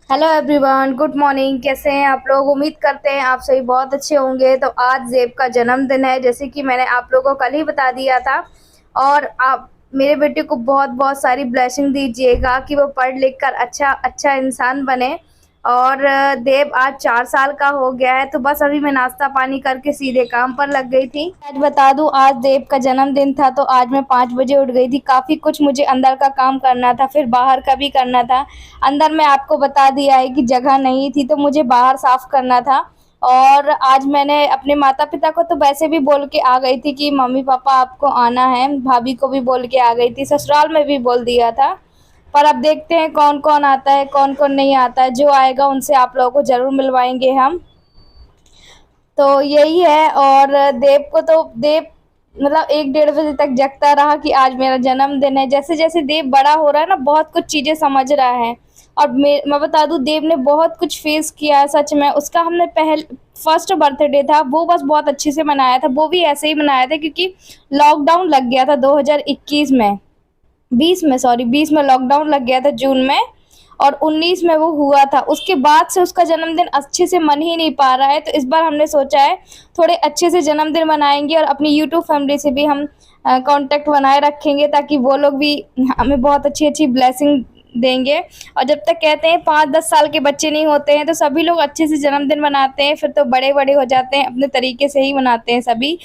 Hello everyone, good morning. कैसे हैं आप लोग? उम्मीद करते हैं आप सभी बहुत अच्छे होंगे। तो आज ज़ेब का जन्मदिन है, जैसे कि मैंने आप लोगों को कल ही बता दिया था। और आप मेरे बेटे को बहुत बहुत सारी ब्लेसिंग दीजिएगा कि वो पढ़ लिख कर अच्छा अच्छा इंसान बने। और देव आज 4 साल का हो गया है। तो बस अभी मैं नाश्ता पानी करके सीधे काम पर लग गई थी। आज बता दूं, आज देव का जन्मदिन था तो आज मैं 5 बजे उठ गई थी। काफ़ी कुछ मुझे अंदर का काम करना था, फिर बाहर का भी करना था। अंदर में आपको बता दिया है कि जगह नहीं थी, तो मुझे बाहर साफ करना था। और आज मैंने अपने माता पिता को तो वैसे भी बोल के आ गई थी कि मम्मी पापा आपको आना है। भाभी को भी बोल के आ गई थी, ससुराल में भी बोल दिया था। पर अब देखते हैं कौन कौन आता है, कौन कौन नहीं आता है। जो आएगा उनसे आप लोगों को ज़रूर मिलवाएंगे हम। तो यही है। और देव को तो देव मतलब 1 डेढ़ बजे तक जगता रहा कि आज मेरा जन्मदिन है। जैसे जैसे देव बड़ा हो रहा है ना, बहुत कुछ चीज़ें समझ रहा है। और मैं बता दूं, देव ने बहुत कुछ फेस किया है सच में। उसका हमने फर्स्ट बर्थडे था, वो बस बहुत अच्छे से मनाया था। वो भी ऐसे ही मनाया था क्योंकि लॉकडाउन लग गया था 2021 में, 20 में लॉकडाउन लग गया था जून में। और 19 में वो हुआ था। उसके बाद से उसका जन्मदिन अच्छे से मन ही नहीं पा रहा है। तो इस बार हमने सोचा है थोड़े अच्छे से जन्मदिन मनाएंगे और अपनी यूट्यूब फैमिली से भी हम कांटेक्ट बनाए रखेंगे, ताकि वो लोग भी हमें बहुत अच्छी अच्छी ब्लेसिंग देंगे। और जब तक कहते हैं 5-10 साल के बच्चे नहीं होते हैं तो सभी लोग अच्छे से जन्मदिन मनाते हैं, फिर तो बड़े बड़े हो जाते हैं, अपने तरीके से ही मनाते हैं सभी।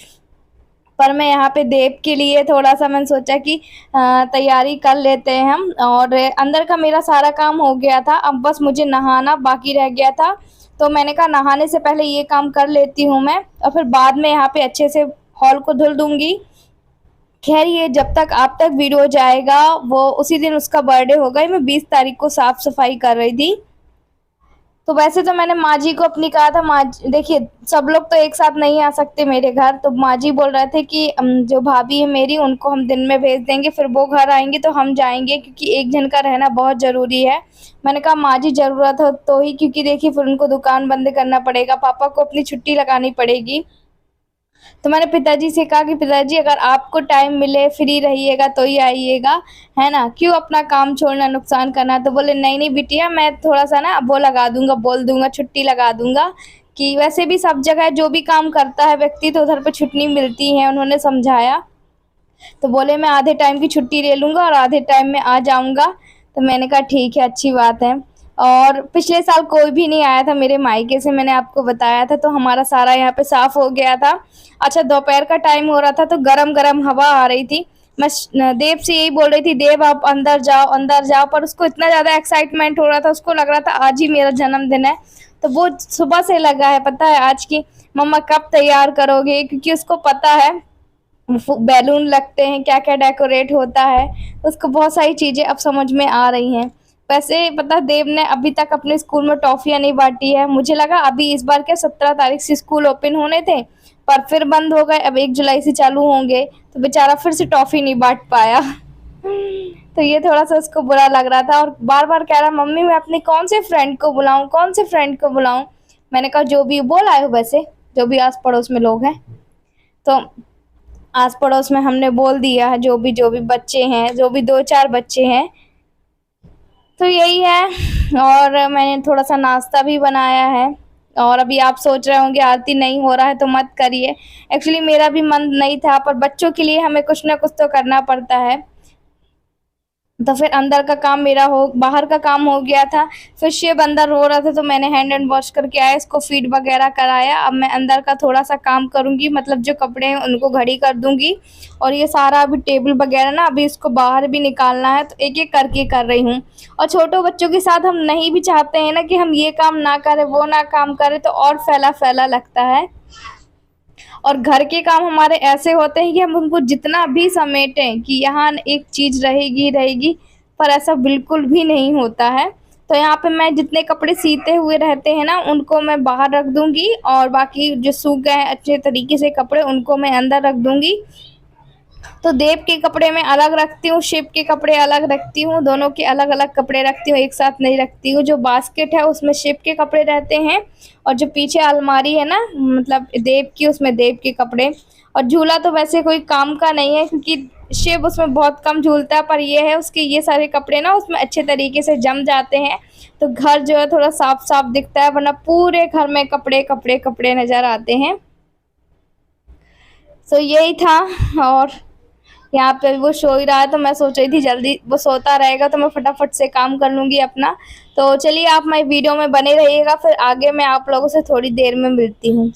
पर मैं यहाँ पे देव के लिए थोड़ा-सा मैंने सोचा कि तैयारी कर लेते हैं हम। और अंदर का मेरा सारा काम हो गया था, अब बस मुझे नहाना बाकी रह गया था। तो मैंने कहा नहाने से पहले ये काम कर लेती हूँ मैं, और फिर बाद में यहाँ पे अच्छे से हॉल को धुल दूँगी। ख़ैर, ये जब तक आप तक वीडियो जाएगा, वो उसी दिन उसका बर्थडे होगा। मैं 20 तारीख को साफ़-सफ़ाई कर रही थी। तो वैसे तो मैंने माँ जी को अपनी कहा था, माँ देखिए सब लोग तो एक साथ नहीं आ सकते मेरे घर। तो माँ जी बोल रहे थे कि जो भाभी है मेरी, उनको हम दिन में भेज देंगे, फिर वो घर आएंगे तो हम जाएंगे, क्योंकि एक जन का रहना बहुत ज़रूरी है। मैंने कहा माँ जी ज़रूरत हो तो ही, क्योंकि देखिए फिर उनको दुकान बंद करना पड़ेगा, पापा को अपनी छुट्टी लगानी पड़ेगी। तो मैंने पिताजी से कहा कि पिताजी अगर आपको टाइम मिले, फ्री रहिएगा तो ही आइएगा, है ना? क्यों अपना काम छोड़ना, नुकसान करना। तो बोले नहीं नहीं बिटिया, मैं थोड़ा-सा ना वो लगा दूँगा, बोल दूँगा, छुट्टी लगा दूँगा। कि वैसे भी सब जगह जो भी काम करता है व्यक्ति तो उधर पे छुट्टी मिलती है, उन्होंने समझाया। तो बोले मैं आधे टाइम की छुट्टी ले लूँगा और आधे टाइम में आ जाऊँगा। तो मैंने कहा ठीक है, अच्छी बात है। और पिछले साल कोई भी नहीं आया था मेरे मायके से, मैंने आपको बताया था। तो हमारा सारा यहाँ पे साफ़ हो गया था। अच्छा, दोपहर का टाइम हो रहा था तो गरम-गरम हवा आ रही थी। मैं देव से यही बोल रही थी, देव आप अंदर जाओ, अंदर जाओ। पर उसको इतना ज़्यादा एक्साइटमेंट हो रहा था, उसको लग रहा था आज ही मेरा जन्मदिन है। तो वो सुबह से लगा है, पता है आज की मम्मा कब तैयार करोगे, क्योंकि उसको पता है बैलून लगते हैं, क्या क्या डेकोरेट होता है। उसको बहुत सारी चीज़ें अब समझ में आ रही हैं। वैसे पता, देव ने अभी तक अपने स्कूल में टॉफ़ियाँ नहीं बांटी है। मुझे लगा अभी इस बार क्या 17 तारीख से स्कूल ओपन होने थे, पर फिर बंद हो गए। अब 1 जुलाई से चालू होंगे, तो बेचारा फिर से टॉफ़ी नहीं बांट पाया। तो ये थोड़ा सा उसको बुरा लग रहा था, और बार बार कह रहा मम्मी मैं अपने कौन से फ्रेंड को बुलाऊं, कौन से फ्रेंड को बुलाऊं। मैंने कहा जो भी बोल आए हो, वैसे जो भी आस पड़ोस में लोग हैं। तो आस पड़ोस में हमने बोल दिया है, जो भी बच्चे हैं, जो भी 2-4 बच्चे हैं। तो यही है। और मैंने थोड़ा सा नाश्ता भी बनाया है। और अभी आप सोच रहे होंगे आरती नहीं हो रहा है तो मत करिए। एक्चुअली मेरा भी मन नहीं था, पर बच्चों के लिए हमें कुछ ना कुछ तो करना पड़ता है। तो फिर अंदर का काम मेरा हो, बाहर का काम हो गया था। फिर शिव अंदर रो रहा था तो मैंने हैंड एंड वॉश करके आया, इसको फीड वगैरह कराया। अब मैं अंदर का थोड़ा सा काम करूँगी, मतलब जो कपड़े हैं उनको घड़ी कर दूँगी। और ये सारा अभी टेबल वगैरह ना, अभी इसको बाहर भी निकालना है, तो एक एक करके कर रही हूँ। और छोटे बच्चों के साथ हम नहीं भी चाहते हैं ना कि हम ये काम ना करें, वो ना काम करें, तो और फैला फैला लगता है। और घर के काम हमारे ऐसे होते हैं कि हम उनको जितना भी समेटें कि यहाँ एक चीज़ रहेगी रहेगी, पर ऐसा बिल्कुल भी नहीं होता है। तो यहाँ पे मैं जितने कपड़े सीते हुए रहते हैं ना, उनको मैं बाहर रख दूँगी, और बाकी जो सूख गए हैं अच्छे तरीके से कपड़े, उनको मैं अंदर रख दूँगी। तो देव के कपड़े मैं अलग रखती हूँ, शिव के कपड़े अलग रखती हूँ, दोनों के अलग अलग कपड़े रखती हूँ, एक साथ नहीं रखती हूँ। जो बास्केट है उसमें शिव के कपड़े रहते हैं, और जो पीछे अलमारी है ना, मतलब देव की, उसमें देव के कपड़े। और झूला तो वैसे कोई काम का नहीं है, क्योंकि शिव उसमें बहुत कम झूलता है, पर ये है उसके ये सारे कपड़े ना उसमें अच्छे तरीके से जम जाते हैं, तो घर जो है थोड़ा साफ साफ दिखता है, वरना पूरे घर में कपड़े कपड़े कपड़े नज़र आते हैं। तो यही था। और यहाँ पे वो सो ही रहा है, तो मैं सोच रही थी जल्दी वो सोता रहेगा तो मैं फटाफट से काम कर लूँगी अपना। तो चलिए आप मेरी वीडियो में बने रहिएगा, फिर आगे मैं आप लोगों से थोड़ी देर में मिलती हूँ।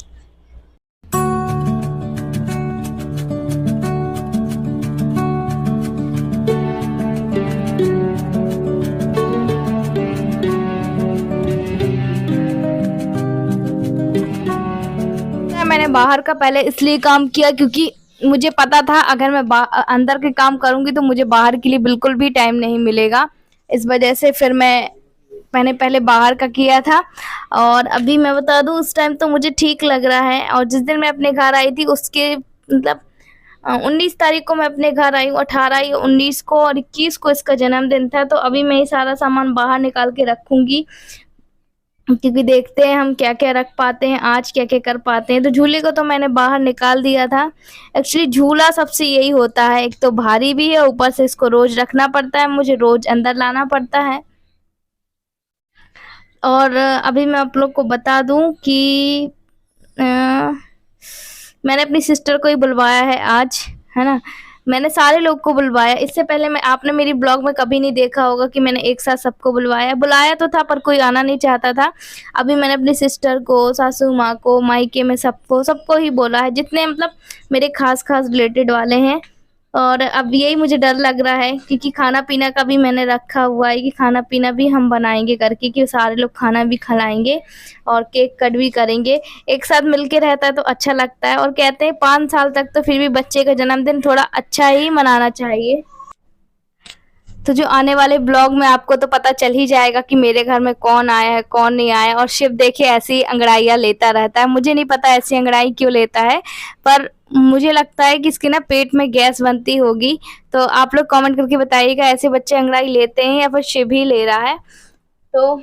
मैंने बाहर का पहले इसलिए काम किया क्योंकि मुझे पता था अगर मैं अंदर के काम करूंगी तो मुझे बाहर के लिए बिल्कुल भी टाइम नहीं मिलेगा। इस वजह से फिर मैंने पहले बाहर का किया था। और अभी मैं बता दूं उस टाइम तो मुझे ठीक लग रहा है। और जिस दिन मैं अपने घर आई थी उसके मतलब 19 तारीख को मैं अपने घर आई हूँ, 18 या 19 को और 21 को इसका जन्मदिन था। तो अभी मैं ये सारा सामान बाहर निकाल के रखूंगी, क्योंकि देखते हैं हम क्या क्या रख पाते हैं आज, क्या क्या कर पाते हैं। तो झूले को तो मैंने बाहर निकाल दिया था। एक्चुअली झूला सबसे यही होता है, एक तो भारी भी है, ऊपर से इसको रोज रखना पड़ता है, मुझे रोज अंदर लाना पड़ता है। और अभी मैं आप लोग को बता दूं कि मैंने अपनी सिस्टर को ही बुलवाया है आज, है ना। मैंने सारे लोग को बुलवाया। इससे पहले आपने मेरी ब्लॉग में कभी नहीं देखा होगा कि मैंने एक साथ सबको बुलाया तो था, पर कोई आना नहीं चाहता था। अभी मैंने अपनी सिस्टर को, सासू माँ को, मायके में सबको ही बोला है, जितने मतलब मेरे खास रिलेटेड वाले हैं। और अब यही मुझे डर लग रहा है, क्योंकि खाना पीना का भी मैंने रखा हुआ है कि खाना पीना भी हम बनाएंगे करके, कि सारे लोग खाना भी खिलाएंगे और केक कट भी करेंगे। एक साथ मिलके रहता है तो अच्छा लगता है। और कहते हैं 5 साल तक तो फिर भी बच्चे का जन्मदिन थोड़ा अच्छा ही मनाना चाहिए। तो जो आने वाले ब्लॉग में आपको तो पता चल ही जाएगा कि मेरे घर में कौन आया है कौन नहीं आया। और शिव देखिए ऐसी अंगड़ाइयाँ लेता रहता है, मुझे नहीं पता ऐसी अंगड़ाई क्यों लेता है, पर मुझे लगता है कि इसके ना पेट में गैस बनती होगी। तो आप लोग कमेंट करके बताइएगा ऐसे बच्चे अंगड़ाई लेते हैं या फिर शिव ही ले रहा है। तो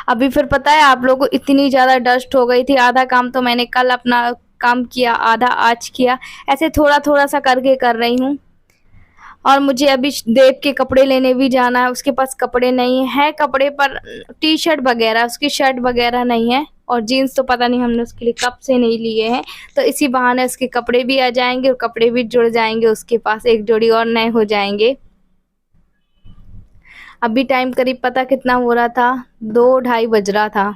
अभी फिर पता है आप लोगों को इतनी ज़्यादा डस्ट हो गई थी, आधा काम तो मैंने कल अपना काम किया, आधा आज किया, ऐसे थोड़ा थोड़ा सा करके कर रही हूँ। और मुझे अभी देव के कपड़े लेने भी जाना है, उसके पास कपड़े नहीं है, कपड़े पर टी शर्ट वगैरह, उसकी शर्ट वगैरह नहीं है। और जीन्स तो पता नहीं हमने उसके लिए कब से नहीं लिए हैं। तो इसी बहाने उसके कपड़े भी आ जाएंगे और कपड़े भी जुड़ जाएंगे, उसके पास एक जोड़ी और नए हो जाएंगे। अभी टाइम करीब पता कितना हो रहा था, 2-2:30 बज रहा था।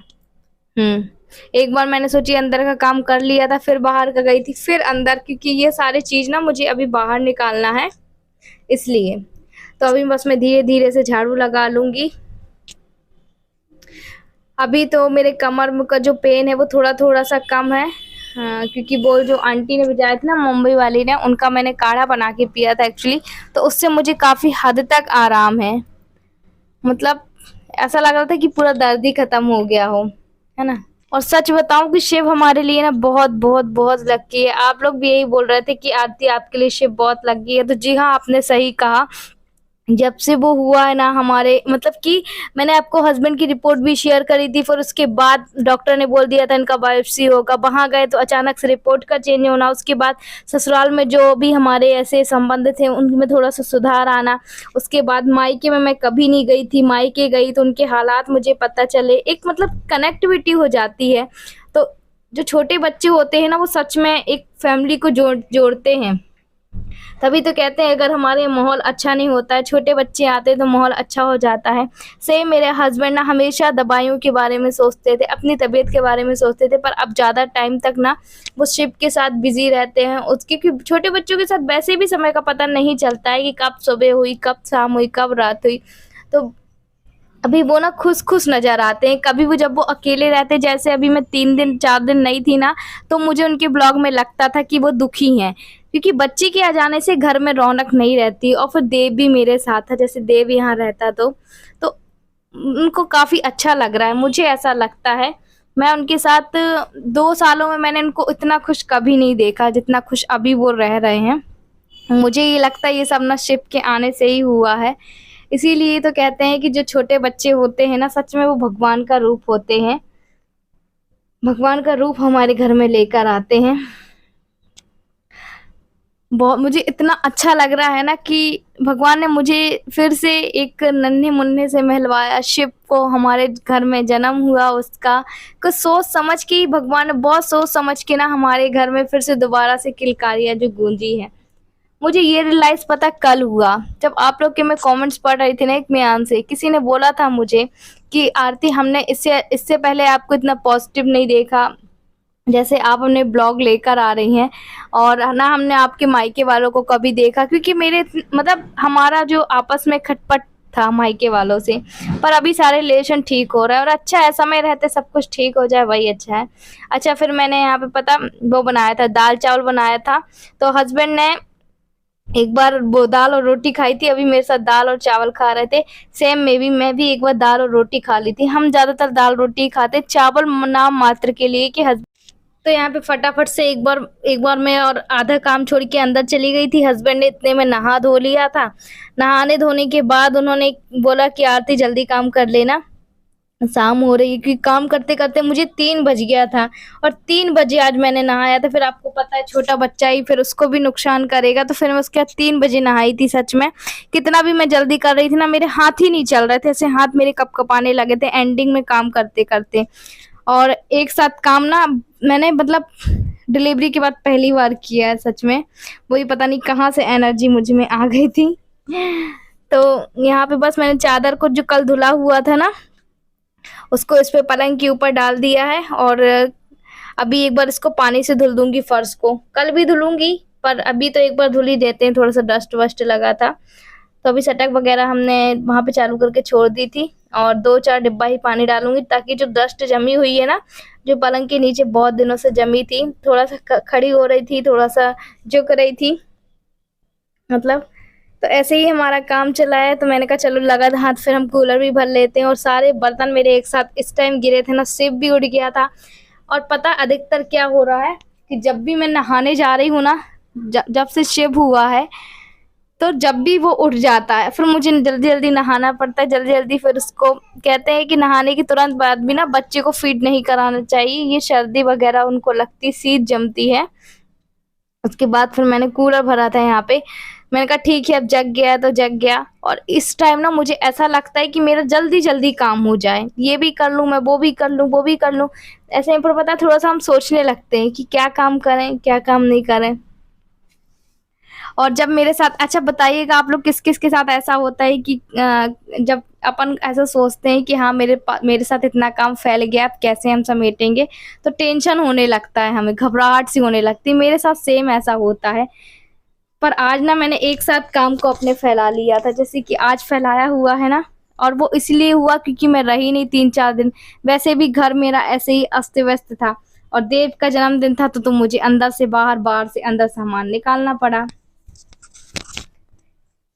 एक बार मैंने सोची अंदर का काम कर लिया था, फिर बाहर का गई थी, फिर अंदर, क्योंकि ये सारी चीज़ ना मुझे अभी बाहर निकालना है इसलिए। तो अभी बस मैं धीरे धीरे से झाड़ू लगा लूँगी। अभी तो मेरे कमर में का जो पेन है वो थोड़ा थोड़ा सा कम है। हाँ, क्योंकि वो जो आंटी ने भिजाया था ना, मुंबई वाली ने, उनका मैंने काढ़ा बना के पिया था एक्चुअली, तो उससे मुझे काफ़ी हद तक आराम है। मतलब ऐसा लग रहा था कि पूरा दर्द ही खत्म हो गया हो, है ना। और सच बताऊं कि शिव हमारे लिए ना बहुत बहुत बहुत लकी है। आप लोग भी यही बोल रहे थे कि आरती आपके लिए शिव बहुत लकी है, तो जी हाँ, आपने सही कहा। जब से वो हुआ है ना हमारे, मतलब कि मैंने आपको हस्बैंड की रिपोर्ट भी शेयर करी थी, फिर उसके बाद डॉक्टर ने बोल दिया था इनका बायोप्सी होगा, वहाँ गए तो अचानक से रिपोर्ट का चेंज होना, उसके बाद ससुराल में जो भी हमारे ऐसे संबंध थे उनमें थोड़ा सा सुधार आना, उसके बाद मायके में मैं कभी नहीं गई थी, मायके गई तो उनके हालात मुझे पता चले, एक मतलब कनेक्टिविटी हो जाती है। तो जो छोटे बच्चे होते हैं ना, वो सच में एक फैमिली को जोड़ते हैं। तभी तो कहते हैं अगर हमारे माहौल अच्छा नहीं होता है, छोटे बच्चे आते हैं तो माहौल अच्छा हो जाता है। सेम मेरे हस्बैंड ना हमेशा दवाइयों के बारे में सोचते थे, अपनी तबीयत के बारे में सोचते थे, पर अब ज़्यादा टाइम तक ना वो शिव के साथ बिजी रहते हैं। उसके क्योंकि छोटे बच्चों के साथ वैसे भी समय का पता नहीं चलता है कि कब सुबह हुई, कब शाम हुई, कब रात हुई। तो अभी वो ना खुश नज़र आते हैं। कभी भी जब वो अकेले रहते, जैसे अभी मैं 3 दिन 4 दिन नहीं थी ना, तो मुझे उनके ब्लॉग में लगता था कि वो दुखी हैं, क्योंकि बच्चे के आ जाने से घर में रौनक नहीं रहती। और फिर देव भी मेरे साथ था, जैसे देव यहाँ रहता तो उनको काफ़ी अच्छा लग रहा है, मुझे ऐसा लगता है। मैं उनके साथ 2 सालों में मैंने उनको इतना खुश कभी नहीं देखा जितना खुश अभी वो रह रहे हैं। मुझे ये लगता है ये सब ना शिव के आने से ही हुआ है। इसीलिए तो कहते हैं कि जो छोटे बच्चे होते हैं ना, सच में वो भगवान का रूप होते हैं, भगवान का रूप हमारे घर में लेकर आते हैं। बहुत मुझे इतना अच्छा लग रहा है ना कि भगवान ने मुझे फिर से एक नन्हे मुन्ने से महलवाया, शिव को हमारे घर में जन्म हुआ उसका। कुछ सोच समझ के ही भगवान ने बहुत सोच समझ के ना हमारे घर में फिर से दोबारा से किलकारियाँ जो गूंजी है। मुझे ये रियलाइज पता कल हुआ, जब आप लोग के मैं कमेंट्स पढ़ रही थी ना एक म्यान से, किसी ने बोला था मुझे कि आरती हमने इससे इससे पहले आपको इतना पॉजिटिव नहीं देखा, जैसे आप अपने ब्लॉग लेकर आ रही हैं, और ना हमने आपके मायके वालों को कभी देखा, क्योंकि मेरे मतलब हमारा जो आपस में खटपट था मायके वालों से, पर अभी सारे रिलेशन ठीक हो रहा है और अच्छा है, समय रहते सब कुछ ठीक हो जाए वही अच्छा है। अच्छा, फिर मैंने यहाँ पे पता वो बनाया था, दाल चावल बनाया था, तो हस्बैंड ने एक बार वो दाल और रोटी खाई थी, अभी मेरे साथ दाल और चावल खा रहे थे। सेम मैं भी एक बार दाल और रोटी खा ली थी। हम ज्यादातर दाल रोटी ही खाते, चावल नाम मात्र के लिए कि तो यहाँ पे फटाफट से एक बार मैं और आधा काम छोड़ के अंदर चली गई थी। हस्बैंड ने इतने में नहा धो लिया था। नहाने धोने के बाद उन्होंने बोला कि आरती जल्दी काम कर लेना, शाम हो रही है, क्योंकि काम करते करते मुझे 3 बज गया था, और 3 बजे आज मैंने नहाया था। फिर आपको पता है छोटा बच्चा ही फिर उसको भी नुकसान करेगा, तो फिर मैं उसके बाद 3 बजे नहाई थी। सच में कितना भी मैं जल्दी कर रही थी ना, मेरे हाथ ही नहीं चल रहे थे, ऐसे हाथ मेरे कपकपाने लगे थे एंडिंग में काम करते करते। और एक साथ काम ना मैंने मतलब डिलीवरी के बाद पहली बार किया है सच में। वही पता नहीं कहाँ से एनर्जी मुझ में आ गई थी। तो यहाँ पे बस मैंने चादर को जो कल धुला हुआ था ना, उसको इस पे पलंग के ऊपर डाल दिया है, और अभी एक बार इसको पानी से धुल दूंगी। फर्श को कल भी धुलूंगी, पर अभी तो एक बार धुल ही देते हैं, थोड़ा सा डस्ट वस्ट लगा था। तो अभी सटक वगैरह हमने वहां पे चालू करके छोड़ दी थी, और 2-4 डिब्बा ही पानी डालूंगी, ताकि जो डस्ट जमी हुई है ना, जो पलंग के नीचे बहुत दिनों से जमी थी, थोड़ा सा खड़ी हो रही थी, थोड़ा सा झुक रही थी मतलब। तो ऐसे ही हमारा काम चला है, तो मैंने कहा चलो लगा हाथ, फिर हम कूलर भी भर लेते हैं। और सारे बर्तन मेरे एक साथ इस टाइम गिरे थे ना, सिप भी उड़ गया था। और पता अधिकतर क्या हो रहा है कि जब भी मैं नहाने जा रही हूँ ना, जब से शिव हुआ है, तो जब भी वो उठ जाता है फिर मुझे जल्दी जल्दी नहाना पड़ता है, जल्दी जल्दी। फिर उसको कहते हैं कि नहाने के तुरंत बाद भी ना बच्चे को फीड नहीं कराना चाहिए, ये सर्दी वगैरह उनको लगती, शीत जमती है। उसके बाद फिर मैंने कूलर भरा था यहाँ पे, मैंने कहा ठीक है अब जग गया है तो जग गया। और इस टाइम ना मुझे ऐसा लगता है कि मेरा जल्दी जल्दी काम हो जाए, ये भी कर लूँ मैं, वो भी कर लूँ, वो भी कर लूँ। ऐसे में पर पता है थोड़ा सा हम सोचने लगते हैं कि क्या काम करें क्या काम नहीं करें। और जब मेरे साथ, अच्छा बताइएगा आप लोग किस किस के साथ ऐसा होता है कि जब अपन ऐसा सोचते हैं कि हाँ मेरे साथ इतना काम फैल गया, अब कैसे हम समेटेंगे, तो टेंशन होने लगता है, हमें घबराहट सी होने लगती है। मेरे साथ सेम ऐसा होता है। पर आज ना मैंने एक साथ काम को अपने फैला लिया था, जैसे कि आज फैलाया हुआ है ना, और वो इसलिए हुआ क्योंकि मैं रही नहीं 3-4 दिन। वैसे भी घर मेरा ऐसे ही अस्त व्यस्त था, और देव का जन्मदिन था, तो मुझे अंदर से बाहर, बाहर से अंदर सामान निकालना पड़ा।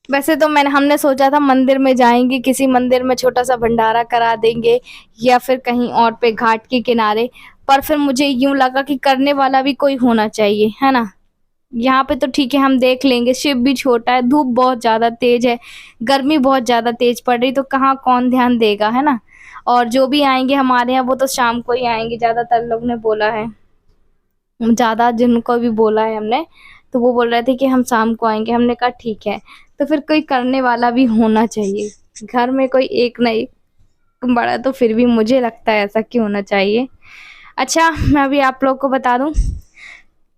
वैसे तो हमने सोचा था मंदिर में जाएंगे, किसी मंदिर में छोटा सा भंडारा करा देंगे, या फिर कहीं और पे घाट के किनारे। पर फिर मुझे यूं लगा कि करने वाला भी कोई होना चाहिए, है ना। यहाँ पे तो ठीक है हम देख लेंगे, शिव भी छोटा है, धूप बहुत ज्यादा तेज है, गर्मी बहुत ज्यादा तेज पड़ रही, तो कहाँ कौन ध्यान देगा, है ना। और जो भी आएंगे हमारे यहाँ वो तो शाम को ही आएंगे, ज्यादातर लोग ने बोला है, ज्यादा जिनको भी बोला है हमने, तो वो बोल रहे थे कि हम शाम को आएंगे। हमने कहा ठीक है, तो फिर कोई करने वाला भी होना चाहिए घर में, कोई एक ना एक बड़ा, तो फिर भी मुझे लगता है ऐसा क्यों होना चाहिए। अच्छा, मैं अभी आप लोग को बता दूं,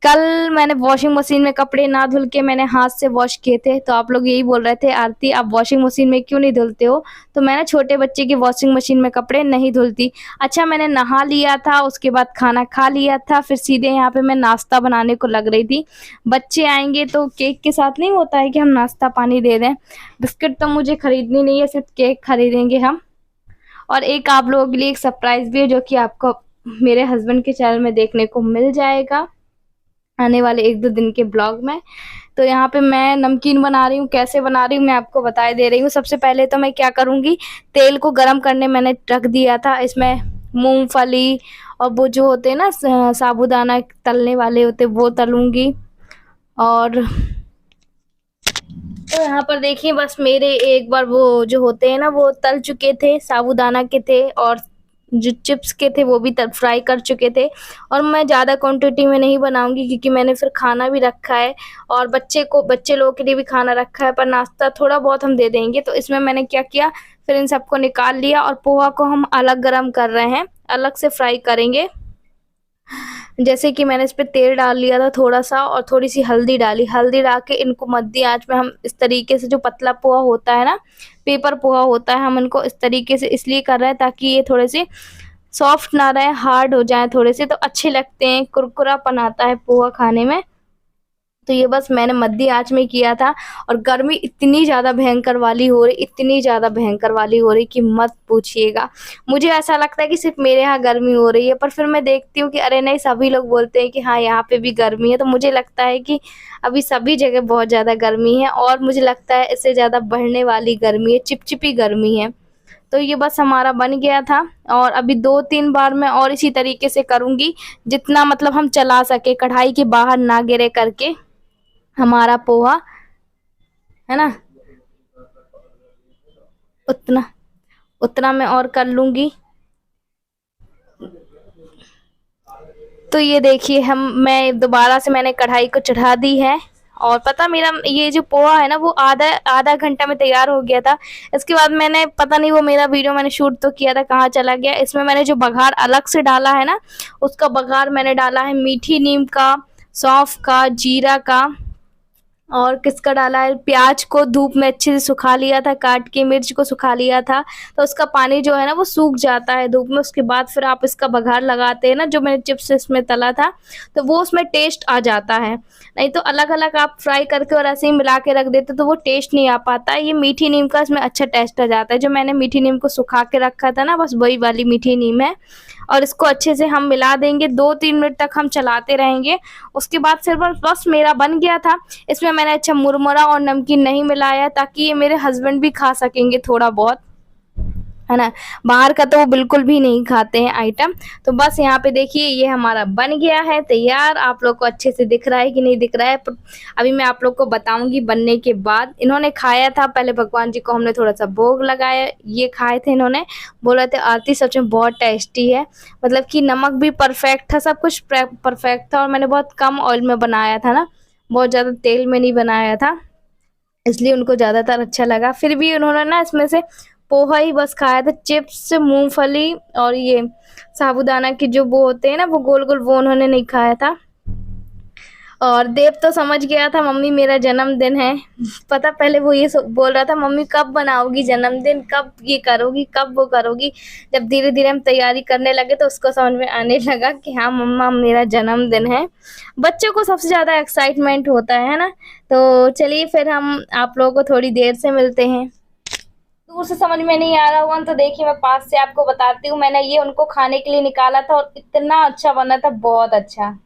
कल मैंने वॉशिंग मशीन में कपड़े ना धुल के मैंने हाथ से वॉश किए थे। तो आप लोग यही बोल रहे थे आरती आप वॉशिंग मशीन में क्यों नहीं धुलते हो, तो मैंने छोटे बच्चे की वॉशिंग मशीन में कपड़े नहीं धुलती। अच्छा, मैंने नहा लिया था, उसके बाद खाना खा लिया था, फिर सीधे यहाँ पे मैं नाश्ता बनाने को लग रही थी। बच्चे आएंगे तो केक के साथ नहीं होता है कि हम नाश्ता पानी दे दें। बिस्किट तो मुझे खरीदनी नहीं है, सिर्फ केक खरीदेंगे हम। और एक आप लोगों के लिए एक सरप्राइज भी है, जो कि आपको मेरे हस्बैंड के चैनल में देखने को मिल जाएगा आने वाले 1-2 दिन के ब्लॉग में। तो यहाँ पे मैं नमकीन बना रही हूँ, कैसे बना रही हूँ मैं आपको बता दे रही हूँ। सबसे पहले तो मैं क्या करूँगी, तेल को गरम करने मैंने रख दिया था, इसमें मूंगफली और वो जो होते हैं ना साबूदाना तलने वाले होते, वो तलूंगी। और तो यहाँ पर देखिए बस मेरे एक बार वो जो होते हैं ना वो तल चुके थे, साबूदाना के थे, और जो चिप्स के थे वो भी फ्राई कर चुके थे। और मैं ज़्यादा क्वांटिटी में नहीं बनाऊंगी क्योंकि मैंने फिर खाना भी रखा है और बच्चे लोगों के लिए भी खाना रखा है, पर नाश्ता थोड़ा बहुत हम दे देंगे। तो इसमें मैंने क्या किया, फिर इन सबको निकाल लिया और पोहा को हम अलग गरम कर रहे हैं, अलग से फ्राई करेंगे। जैसे कि मैंने इस पे तेल डाल लिया था थोड़ा सा और थोड़ी सी हल्दी डाली, हल्दी डाल के इनको मध्य आंच में हम इस तरीके से, जो पतला पोहा होता है ना, पेपर पोहा होता है, हम इनको इस तरीके से इसलिए कर रहे हैं ताकि ये थोड़े से सॉफ्ट ना रहे, हार्ड हो जाए थोड़े से, तो अच्छे लगते हैं, कुरकुरापन आता है पोहा खाने में। तो ये बस मैंने मध्य आंच में किया था। और गर्मी इतनी ज़्यादा भयंकर वाली हो रही, इतनी ज़्यादा भयंकर वाली हो रही कि मत पूछिएगा। मुझे ऐसा लगता है कि सिर्फ मेरे यहाँ गर्मी हो रही है, पर फिर मैं देखती हूँ कि अरे नहीं, सभी लोग बोलते हैं कि हाँ यहाँ पे भी गर्मी है। तो मुझे लगता है कि अभी सभी जगह बहुत ज़्यादा गर्मी है और मुझे लगता है इससे ज़्यादा बढ़ने वाली गर्मी है, चिपचिपी गर्मी है। तो ये बस हमारा बन गया था और अभी 2-3 बार मैं और इसी तरीके से करूँगी, जितना मतलब हम चला सके, कढ़ाई के बाहर ना गिरे करके हमारा पोहा, है ना, उतना उतना मैं और कर लूँगी। तो ये देखिए मैं दोबारा से मैंने कढ़ाई को चढ़ा दी है और पता, मेरा ये जो पोहा है ना वो आधा आधा घंटा में तैयार हो गया था। इसके बाद मैंने पता नहीं, वो मेरा वीडियो मैंने शूट तो किया था, कहाँ चला गया। इसमें मैंने जो बघार अलग से डाला है ना, उसका बघार मैंने डाला है मीठी नीम का, सौंफ का, जीरा का, और किसका डाला है, प्याज को धूप में अच्छे से सुखा लिया था, काट के मिर्च को सुखा लिया था। तो उसका पानी जो है ना वो सूख जाता है धूप में। उसके बाद फिर आप इसका बघार लगाते हैं ना, जो मैंने चिप्स इसमें तला था, तो वो उसमें टेस्ट आ जाता है। नहीं तो अलग अलग आप फ्राई करके और ऐसे ही मिला के रख देते तो वो टेस्ट नहीं आ पाता। ये मीठी नीम का इसमें अच्छा टेस्ट आ जाता है। जो मैंने मीठी नीम को सुखा के रखा था ना, बस वही वाली मीठी नीम है। और इसको अच्छे से हम मिला देंगे, 2-3 मिनट तक हम चलाते रहेंगे। उसके बाद फिर बस मेरा बन गया था। इसमें मैंने अच्छा मुरमुरा और नमकीन नहीं मिलाया ताकि ये मेरे हस्बैंड भी खा सकेंगे थोड़ा बहुत, है ना। बाहर का तो वो बिल्कुल भी नहीं खाते हैं आइटम। तो बस यहाँ पे देखिए ये हमारा बन गया है तैयार। आप लोग को अच्छे से दिख रहा है कि नहीं दिख रहा है, अभी मैं आप लोग को बताऊंगी बनने के बाद। इन्होंने खाया था, पहले भगवान जी को हमने थोड़ा सा भोग लगाया, ये खाए थे इन्होंने, बोला थे आरती सच में बहुत टेस्टी है। मतलब कि नमक भी परफेक्ट था, सब कुछ परफेक्ट था। और मैंने बहुत कम ऑयल में बनाया था ना, बहुत ज़्यादा तेल में नहीं बनाया था, इसलिए उनको ज़्यादातर अच्छा लगा। फिर भी उन्होंने ना इसमें से पोहा ही बस खाया था। चिप्स, मूंगफली और ये साबूदाना की जो वो होते हैं ना, वो गोल गोल, वो उन्होंने नहीं खाया था। और देव तो समझ गया था मम्मी मेरा जन्मदिन है। पता, पहले वो ये बोल रहा था मम्मी कब बनाओगी जन्मदिन, कब ये करोगी, कब वो करोगी। जब धीरे धीरे हम तैयारी करने लगे तो उसको समझ में आने लगा कि हाँ मम्मा मेरा जन्मदिन है। बच्चों को सबसे ज़्यादा एक्साइटमेंट होता है ना। तो चलिए फिर हम आप लोगों को थोड़ी देर से मिलते हैं। दूर से समझ में नहीं आ रहा होगा तो देखिए मैं पास से आपको बताती हूँ। मैंने ये उनको खाने के लिए निकाला था और इतना अच्छा बना था, बहुत अच्छा।